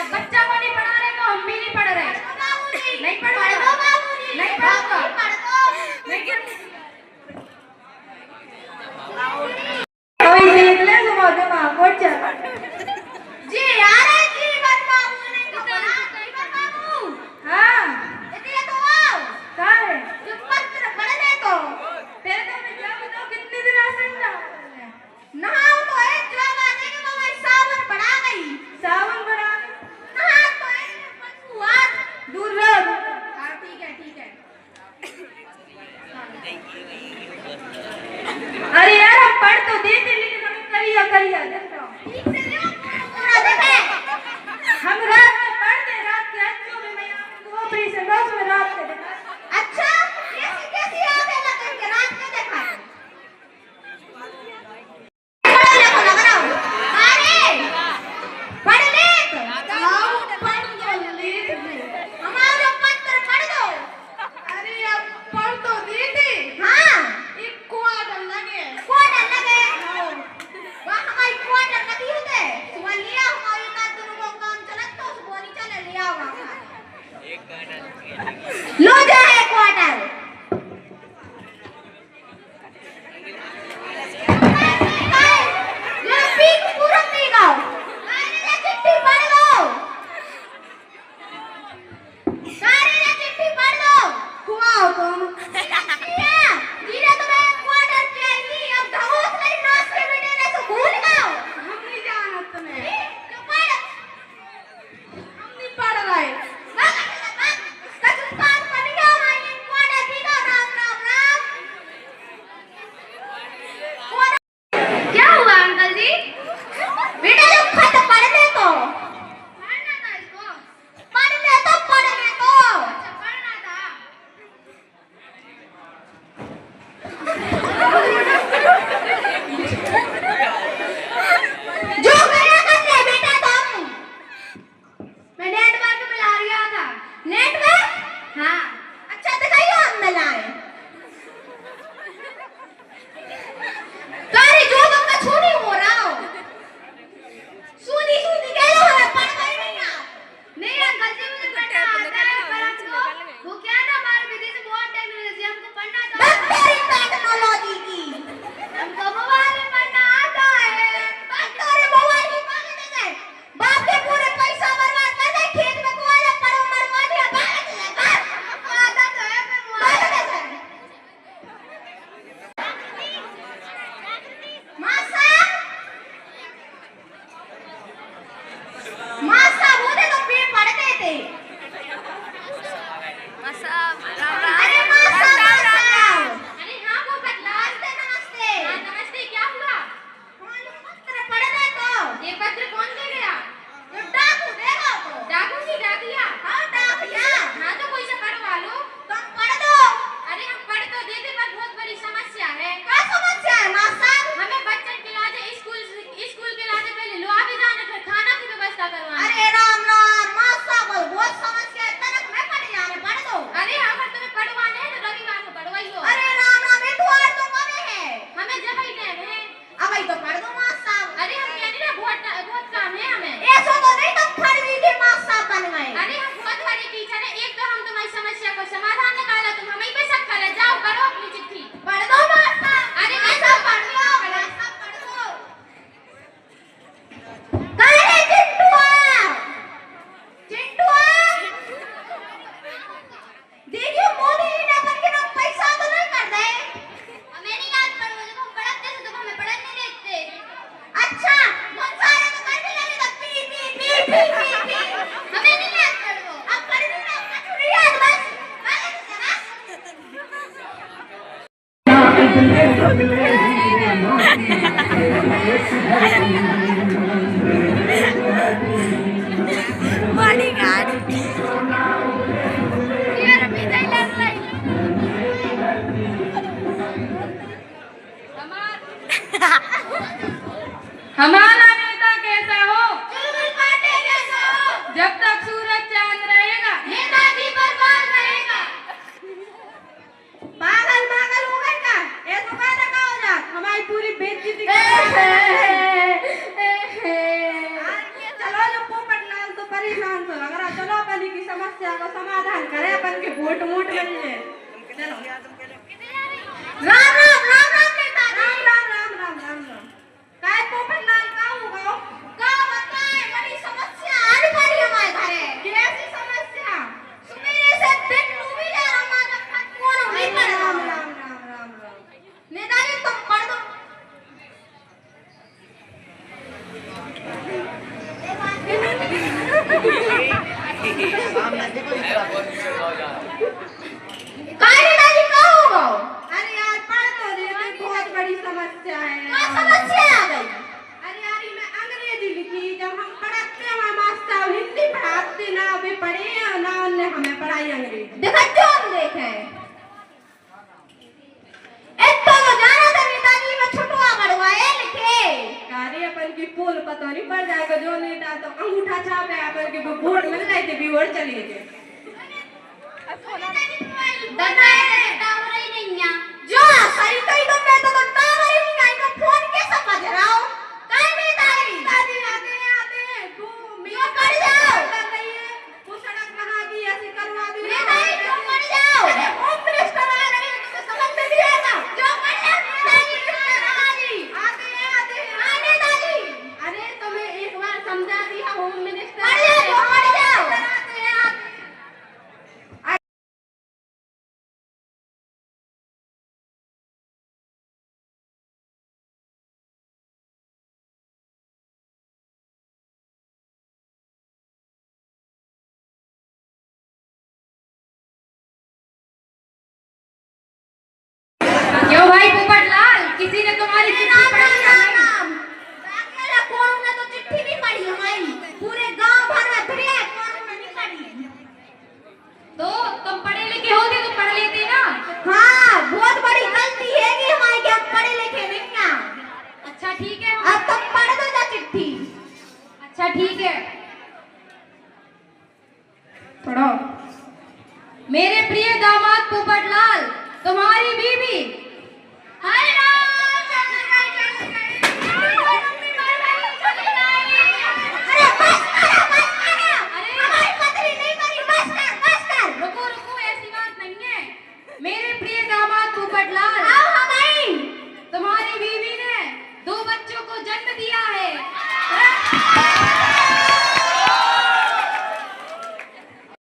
जब बच्चा को नहीं पढ़ा रहे तो हम भी नहीं पढ़ रहे। नहीं पढ़ूंगा, नहीं पढ़ूंगा, कोई देख ले सुबह मां को चल जी यार है जीवन बाबू ने जीवन बाबू। हां इतने तो आओ कहां है जो पत्र पढ़ ले तो तेरे को मैं क्या बताऊं कितने दिन से नहाओ तो है जो आवाज है कि वो सावन बढ़ा गई सावन बड़ा नहा परेशान तो लग रहा, चलो अपन की समस्या का समाधान करें, अपन के वोट मूट मिल जाए। राम राम राम राम नेताजी। राम राम राम राम राम राम। काय पोपटलाल का होगा? का बताए, बड़ी समस्या आने पड़ी हमारे घरे। कैसी समस्या? सुबह से दिन डूबी जा रहा, हमारा खत कौन नहीं पड़ रहा। राम राम राम राम राम। नेताजी तुम पढ़ दो। काय नेताजी का होगा? अरे यार पढ़ तो रहे थे, बहुत बड़ी समस्या है। क्या समस्या आ गई? अरे यार ये मैं अंग्रेजी लिखी, जब हम पढ़ाते हैं हमारे मास्टर हिंदी पढ़ाते ना, अभी पढ़े हैं ना उनने हमें पढ़ाई अंग्रेजी। देखा जो हम देखे एक तो जाना था नेताजी में छुटवा मरवाए लिखे। कार्य अपन की पोल पता नहीं पड़ जाएगा, जो नेता तो अंगूठा छापे अपन के वोट मिल रहे थे, व्यूअर चले गए। टावर ही नहीं है जो सही कही तो मैं तो टावर ही नहीं आई, तो फोन कैसे बज रहा हो? काय नेताजी दादी आते हैं तू क्यों कर जाओ? कर रही है, वो सड़क बना दी, ऐसी करवा दी। नेताजी क्यों कर जाओ? अरे होम मिनिस्टर आ रहे हैं, तुम्हें समझ में नहीं आएगा जो कर जाओ। नेताजी आते हैं हाँ नेताजी अरे तुम्हें एक बार समझा दिया होम मिनिस्टर कर जाओ कर जाओ। आते हैं आप। क्यों भाई पोपटलाल, किसी ने तुम्हारी चिट्ठी पढ़ी या नहीं? अकेला कौन ने तो चिट्ठी भी पढ़ी हमारी, पूरे गांव भर में फिरे कौन ने नहीं पढ़ी। तो तुम पढ़े लिखे होते तो पढ़ लेते ना। हाँ बहुत बड़ी गलती है कि हमारे क्या पढ़े लिखे नहीं हैं। अच्छा ठीक है, अब तुम पढ़ दो जा चिट्ठी। अच्छा ठीक है पढ़ो। मेरे प्रिय दामाद पोपटलाल, तुम्हारी बीवी